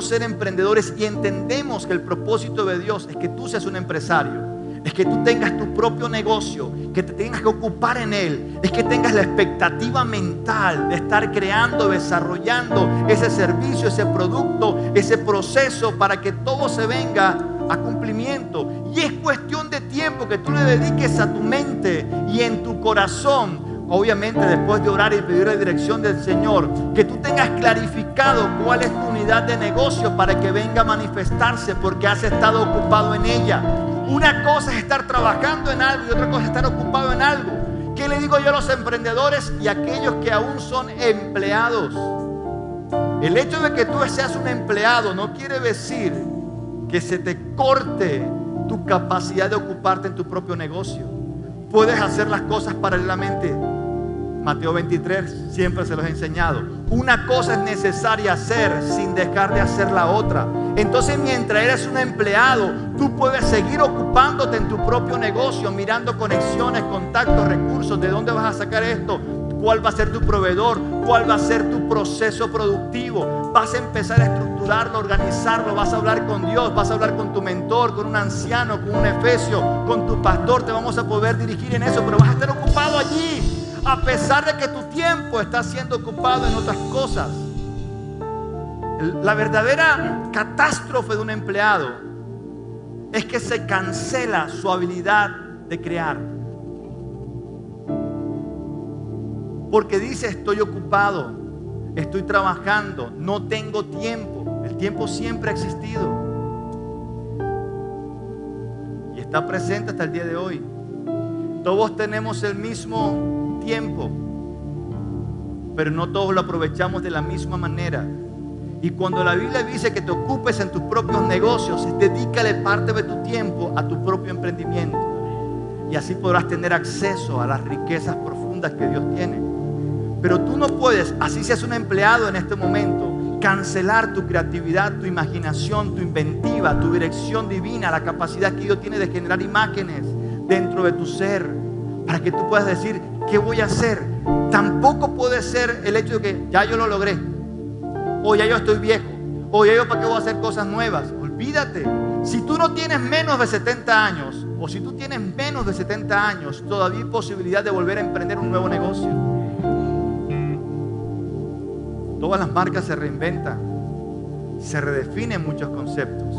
ser emprendedores y entendemos que el propósito de Dios es que tú seas un empresario, es que tú tengas tu propio negocio, que te tengas que ocupar en él, es que tengas la expectativa mental de estar creando, desarrollando ese servicio, ese producto, ese proceso para que todo se venga a cumplimiento. Y es cuestión de tiempo que tú le dediques a tu mente y en tu corazón. Obviamente después de orar y pedir la dirección del Señor, que tú tengas clarificado cuál es tu unidad de negocio para que venga a manifestarse porque has estado ocupado en ella. Una cosa es estar trabajando en algo y otra cosa es estar ocupado en algo. ¿Qué le digo yo a los emprendedores y a aquellos que aún son empleados? El hecho de que tú seas un empleado no quiere decir que se te corte tu capacidad de ocuparte en tu propio negocio. Puedes hacer las cosas paralelamente. Mateo 23 siempre se los he enseñado. Una cosa es necesaria hacer sin dejar de hacer la otra. Entonces, mientras eres un empleado, tú puedes seguir ocupándote en tu propio negocio, mirando conexiones, contactos, recursos, de dónde vas a sacar esto, cuál va a ser tu proveedor, cuál va a ser tu proceso productivo. Vas a empezar a estructurarlo, organizarlo, vas a hablar con Dios, vas a hablar con tu mentor, con un anciano, con un efesio, con tu pastor. Te vamos a poder dirigir en eso, pero vas a estar ocupado allí, a pesar de que tu tiempo está siendo ocupado en otras cosas. La verdadera catástrofe de un empleado es que se cancela su habilidad de crear. Porque dice: estoy ocupado, estoy trabajando, no tengo tiempo. El tiempo siempre ha existido y está presente hasta el día de hoy. Todos tenemos el mismo tiempo, pero no todos lo aprovechamos de la misma manera. Y cuando la Biblia dice que te ocupes en tus propios negocios, dedícale parte de tu tiempo a tu propio emprendimiento. Y así podrás tener acceso a las riquezas profundas que Dios tiene. Pero tú no puedes, así seas un empleado en este momento, cancelar tu creatividad, tu imaginación, tu inventiva, tu dirección divina, la capacidad que Dios tiene de generar imágenes dentro de tu ser, para que tú puedas decir: ¿qué voy a hacer? Tampoco puede ser el hecho de que ya yo lo logré, o ya yo estoy viejo, o ya yo para qué voy a hacer cosas nuevas. Olvídate. Si tú no tienes menos de 70 años, o si tú tienes menos de 70 años, todavía hay posibilidad de volver a emprender un nuevo negocio. Todas las marcas se reinventan, se redefinen muchos conceptos,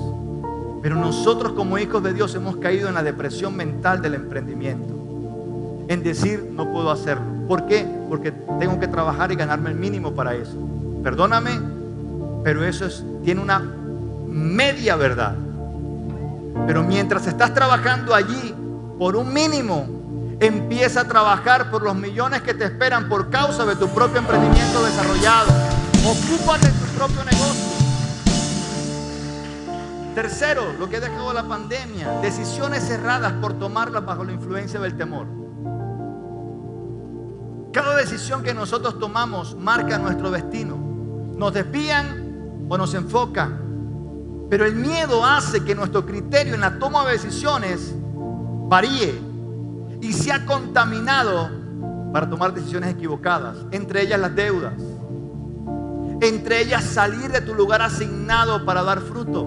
pero nosotros como hijos de Dios hemos caído en la depresión mental del emprendimiento, en decir: no puedo hacerlo. ¿Por qué? Porque tengo que trabajar y ganarme el mínimo para eso. Perdóname, pero eso tiene una media verdad. Pero mientras estás trabajando allí por un mínimo, empieza a trabajar por los millones que te esperan por causa de tu propio emprendimiento desarrollado. Ocúpate en tu propio negocio. Tercero, lo que ha dejado la pandemia: decisiones erradas por tomarlas bajo la influencia del temor. Cada decisión que nosotros tomamos marca nuestro destino. Nos desvían o nos enfocan. Pero el miedo hace que nuestro criterio en la toma de decisiones varíe y se ha contaminado para tomar decisiones equivocadas. Entre ellas las deudas. Entre ellas salir de tu lugar asignado para dar fruto.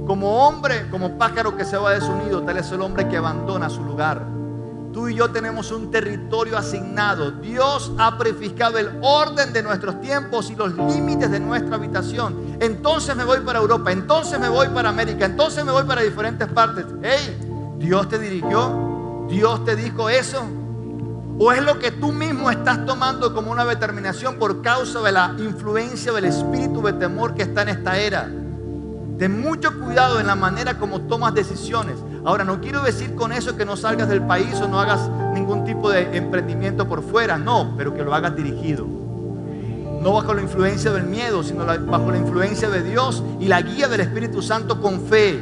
Como hombre, como pájaro que se va de su nido, tal es el hombre que abandona su lugar. Tú y yo tenemos un territorio asignado. Dios ha prefijado el orden de nuestros tiempos y los límites de nuestra habitación. Entonces me voy para Europa, entonces me voy para América, entonces me voy para diferentes partes. Hey, ¿Dios te dirigió? ¿Dios te dijo eso? ¿O es lo que tú mismo estás tomando como una determinación por causa de la influencia del espíritu de temor que está en esta era? Ten mucho cuidado en la manera como tomas decisiones. Ahora, no quiero decir con eso que no salgas del país o no hagas ningún tipo de emprendimiento por fuera. No, pero que lo hagas dirigido. No bajo la influencia del miedo, sino bajo la influencia de Dios y la guía del Espíritu Santo con fe.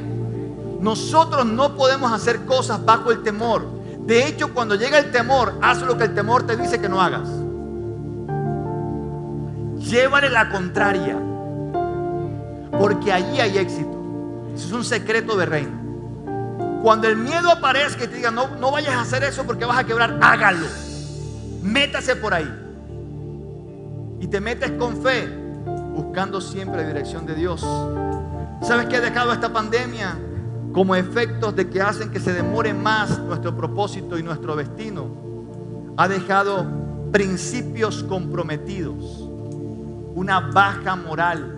Nosotros no podemos hacer cosas bajo el temor. De hecho, cuando llega el temor, haz lo que el temor te dice que no hagas. Llévale la contraria. Porque allí hay éxito. Eso es un secreto de reino. Cuando el miedo aparezca y te diga: no vayas a hacer eso porque vas a quebrar, hágalo. Métase por ahí. Y te metes con fe. buscando siempre la dirección de Dios. ¿Sabes qué ha dejado esta pandemia? Como efectos de que hacen que se demore más nuestro propósito y nuestro destino. Ha dejado principios comprometidos, una baja moral.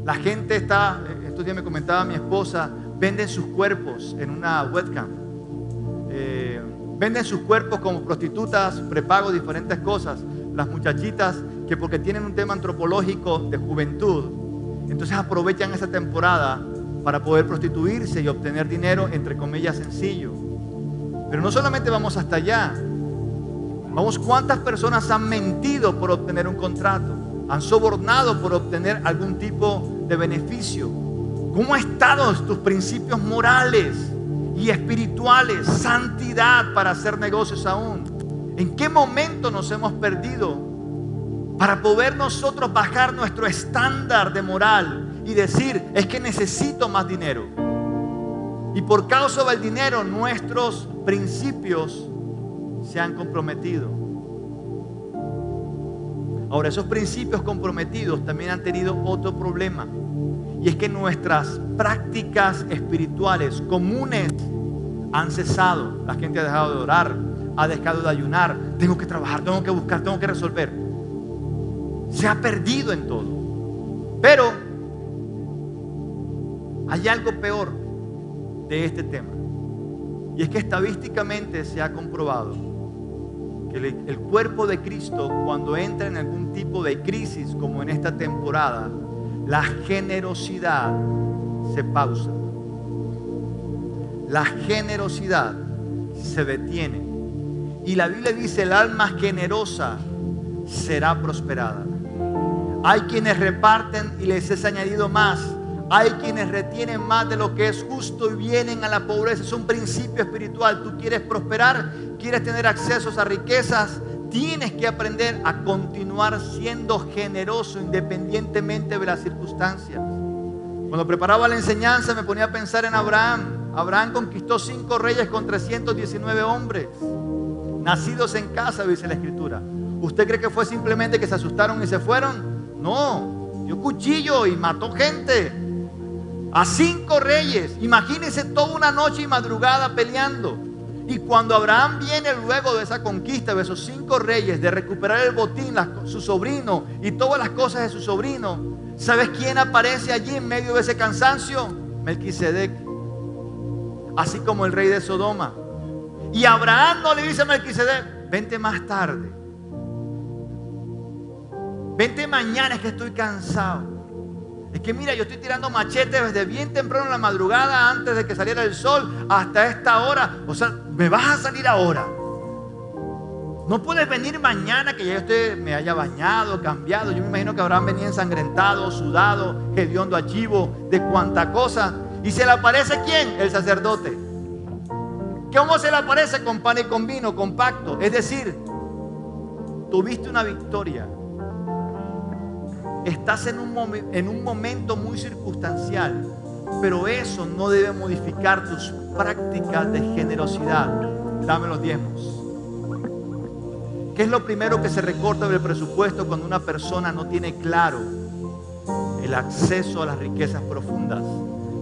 La gente está, estos días me comentaba mi esposa, venden sus cuerpos en una webcam. Venden sus cuerpos como prostitutas, prepago, diferentes cosas. Las muchachitas que porque tienen un tema antropológico de juventud, entonces aprovechan esa temporada para poder prostituirse y obtener dinero, entre comillas, sencillo. Pero no solamente vamos hasta allá. Vamos, ¿cuántas personas han mentido por obtener un contrato? Han sobornado por obtener algún tipo de beneficio. ¿Cómo han estado tus principios morales y espirituales, santidad para hacer negocios aún? ¿En qué momento nos hemos perdido para poder nosotros bajar nuestro estándar de moral y decir, es que necesito más dinero? Y por causa del dinero nuestros principios se han comprometido. Ahora, esos principios comprometidos también han tenido otro problema, y es que nuestras prácticas espirituales comunes han cesado. La gente ha dejado de orar, ha dejado de ayunar. Tengo que trabajar, tengo que buscar, tengo que resolver. Se ha perdido en todo. Pero hay algo peor de este tema, y es que estadísticamente se ha comprobado que el cuerpo de Cristo, cuando entra en algún tipo de crisis como en esta temporada, la generosidad se pausa. La generosidad se detiene. Y la Biblia dice, el alma generosa será prosperada. Hay quienes reparten y les es añadido más. Hay quienes retienen más de lo que es justo y vienen a la pobreza. Es un principio espiritual. Tú quieres prosperar, quieres tener accesos a riquezas, tienes que aprender a continuar siendo generoso independientemente de las circunstancias. Cuando preparaba la enseñanza me ponía a pensar en Abraham. Abraham conquistó 5 reyes con 319 hombres, nacidos en casa, dice la Escritura. ¿Usted cree que fue simplemente que se asustaron y se fueron? No, dio cuchillo y mató gente. A 5 reyes. Imagínense toda una noche y madrugada peleando. Y cuando Abraham viene luego de esa conquista, de esos 5 reyes, de recuperar el botín, su sobrino y todas las cosas de su sobrino, ¿sabes quién aparece allí en medio de ese cansancio? Melquisedec, así como el rey de Sodoma. Y Abraham no le dice a Melquisedec, vente más tarde, vente mañana, es que estoy cansado. Es que mira, yo estoy tirando machete desde bien temprano en la madrugada, antes de que saliera el sol, hasta esta hora. O sea, me vas a salir ahora. No puedes venir mañana que ya usted me haya bañado, cambiado. Yo me imagino que Abraham venía ensangrentado, sudado, hediondo a chivo, de cuanta cosa. ¿Y se le aparece quién? El sacerdote. ¿Cómo se le aparece? Con pan y con vino, con pacto. Es decir, tuviste una victoria. Estás en un momento muy circunstancial, pero eso no debe modificar tus prácticas de generosidad. Dame los diezmos. ¿Qué es lo primero que se recorta del presupuesto cuando una persona no tiene claro el acceso a las riquezas profundas?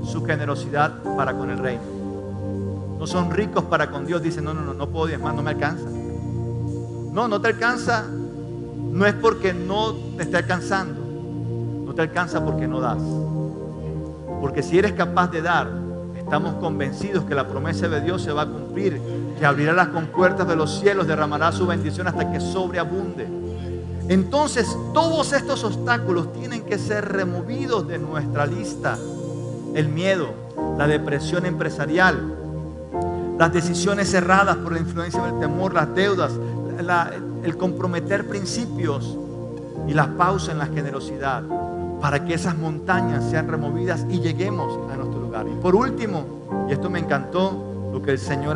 Su generosidad para con el reino. No son ricos para con Dios. Dicen, no puedo diezmar, no me alcanza. No te alcanza. No es porque no te esté alcanzando. No te alcanza porque no das. Porque si eres capaz de dar, estamos convencidos que la promesa de Dios se va a cumplir, que abrirá las compuertas de los cielos, derramará su bendición hasta que sobreabunde. Entonces, todos estos obstáculos tienen que ser removidos de nuestra lista. El miedo, la depresión empresarial, las decisiones erradas por la influencia del temor, las deudas, el comprometer principios y la pausa en la generosidad, para que esas montañas sean removidas y lleguemos a nuestro lugar. Y por último, y esto me encantó, lo que el Señor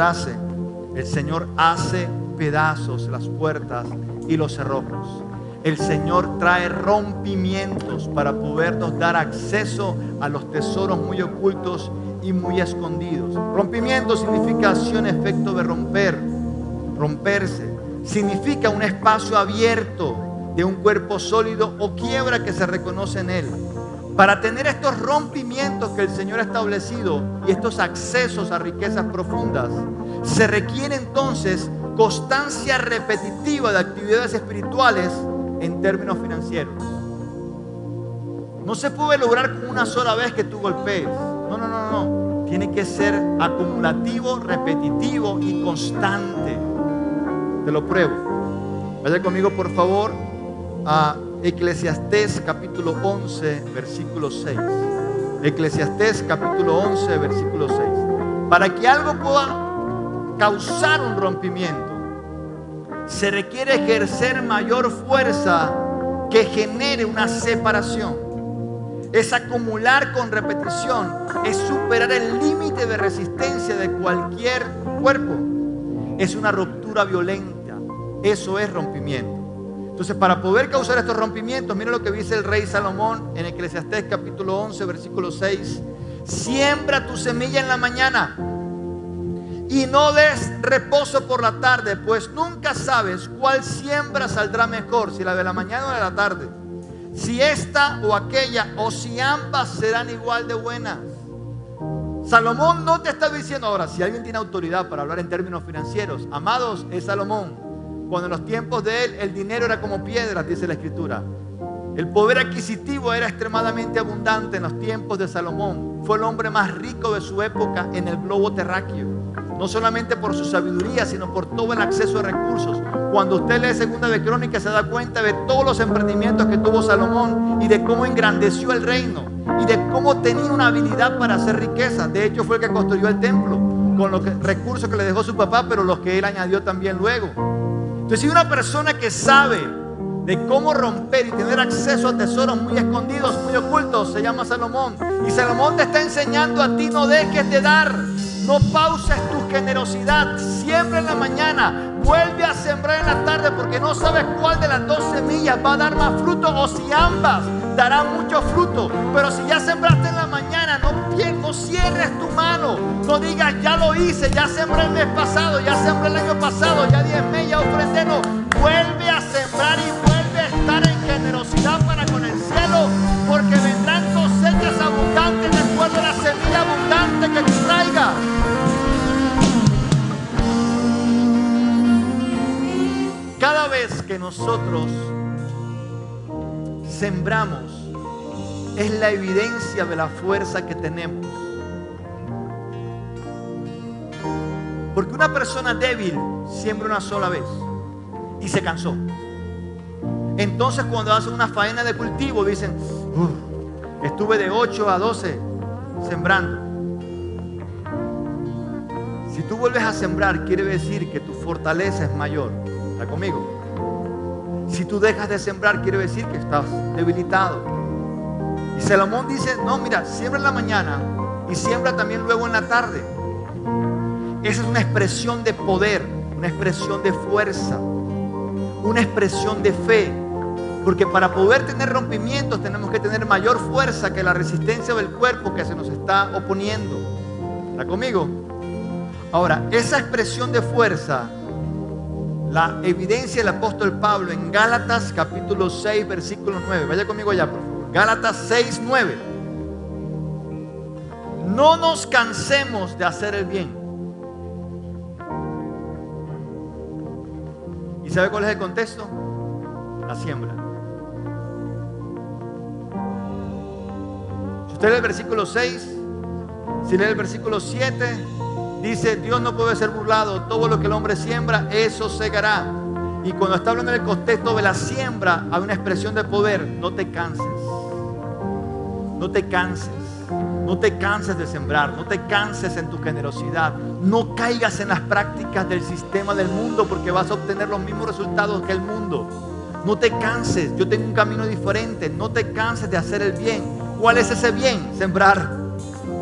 hace pedazos las puertas y los cerrojos. El Señor trae rompimientos para podernos dar acceso a los tesoros muy ocultos y muy escondidos. Rompimiento significa acción, efecto de romper, romperse. Significa un espacio abierto de un cuerpo sólido o quiebra que se reconoce en él. Para tener estos rompimientos que el Señor ha establecido y estos accesos a riquezas profundas, se requiere entonces constancia repetitiva de actividades espirituales en términos financieros. No se puede lograr con una sola vez que tú golpees. No. Tiene que ser acumulativo, repetitivo y constante. Te lo pruebo. Vaya conmigo, por favor, a Eclesiastés capítulo 11, versículo 6. Eclesiastés capítulo 11, versículo 6. Para que algo pueda causar un rompimiento, se requiere ejercer mayor fuerza que genere una separación. Es acumular con repetición, es superar el límite de resistencia de cualquier cuerpo. Es una ruptura violenta. Eso es rompimiento. Entonces, para poder causar estos rompimientos, mira lo que dice el rey Salomón en Eclesiastés capítulo 11, versículo 6. Siembra tu semilla en la mañana y no des reposo por la tarde, pues nunca sabes cuál siembra saldrá mejor, si la de la mañana o de la tarde, si esta o aquella, o si ambas serán igual de buenas. Salomón no te está diciendo, ahora, si alguien tiene autoridad para hablar en términos financieros, amados, es Salomón. Cuando en los tiempos de él el dinero era como piedras, dice la Escritura. El poder adquisitivo era extremadamente abundante en los tiempos de Salomón. Fue el hombre más rico de su época en el globo terráqueo. No solamente por su sabiduría, sino por todo el acceso a recursos. Cuando usted lee Segunda de Crónicas, se da cuenta de todos los emprendimientos que tuvo Salomón y de cómo engrandeció el reino y de cómo tenía una habilidad para hacer riqueza. De hecho, fue el que construyó el templo con los recursos que le dejó su papá, pero los que él añadió también luego. Entonces, si una persona que sabe de cómo romper y tener acceso a tesoros muy escondidos, muy ocultos, se llama Salomón. Y Salomón te está enseñando a ti: no dejes de dar, no pauses tu generosidad, siembra en la mañana, vuelve a sembrar en la tarde, porque no sabes cuál de las dos semillas va a dar más fruto, o si ambas darán mucho fruto. Pero si ya sembraste en la mañana, no cierres tu mano, no digas ya lo hice, ya sembré el mes pasado, ya sembré el año pasado, ya diezmé, ya ofrendé. No, vuelve a sembrar y vuelve a estar en generosidad para con el cielo, porque vendrán cosechas abundantes después de la semilla abundante que tú traigas. Cada vez que nosotros sembramos, es la evidencia de la fuerza que tenemos. Porque una persona débil siembra una sola vez y se cansó. Entonces, cuando hacen una faena de cultivo, dicen: estuve de 8 a 12 sembrando. Si tú vuelves a sembrar, quiere decir que tu fortaleza es mayor. ¿Está conmigo? Si tú dejas de sembrar, quiere decir que estás debilitado. Y Salomón dice: no, mira, siembra en la mañana y siembra también luego en la tarde. Esa es una expresión de poder, una expresión de fuerza, una expresión de fe. Porque para poder tener rompimientos tenemos que tener mayor fuerza que la resistencia del cuerpo que se nos está oponiendo. ¿Está conmigo? Ahora, esa expresión de fuerza la evidencia del apóstol Pablo en Gálatas capítulo 6, versículo 9. Vaya conmigo allá, por favor. Gálatas 6, 9. No nos cansemos de hacer el bien. ¿Y sabe cuál es el contexto? La siembra. Si usted lee el versículo 6, si lee el versículo 7, dice: Dios no puede ser burlado, todo lo que el hombre siembra, eso segará. Y cuando está hablando en el contexto de la siembra, hay una expresión de poder: no te canses. No te canses. No te canses de sembrar, no te canses en tu generosidad, no caigas en las prácticas del sistema del mundo, porque vas a obtener los mismos resultados que el mundo. No te canses, yo tengo un camino diferente. No te canses de hacer el bien. ¿Cuál es ese bien? Sembrar.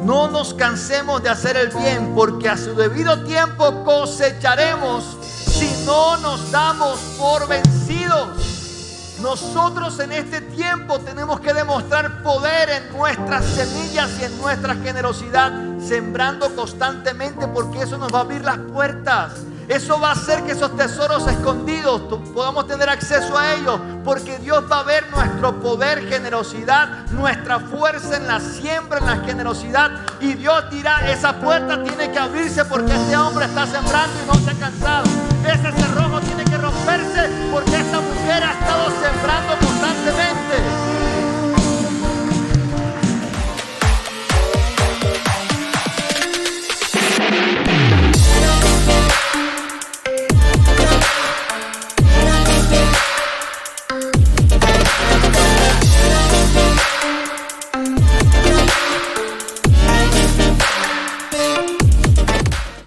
No nos cansemos de hacer el bien, porque a su debido tiempo cosecharemos si no nos damos por vencidos. Nosotros en este tiempo tenemos que demostrar poder en nuestras semillas y en nuestra generosidad, sembrando constantemente, porque eso nos va a abrir las puertas. Eso va a hacer que esos tesoros escondidos podamos tener acceso a ellos, porque Dios va a ver nuestro poder, generosidad, nuestra fuerza en la siembra, en la generosidad, y Dios dirá: esa puerta tiene que abrirse porque este hombre está sembrando y no se ha cansado. Ese cerrojo tiene que romperse porque esta mujer ha estado sembrando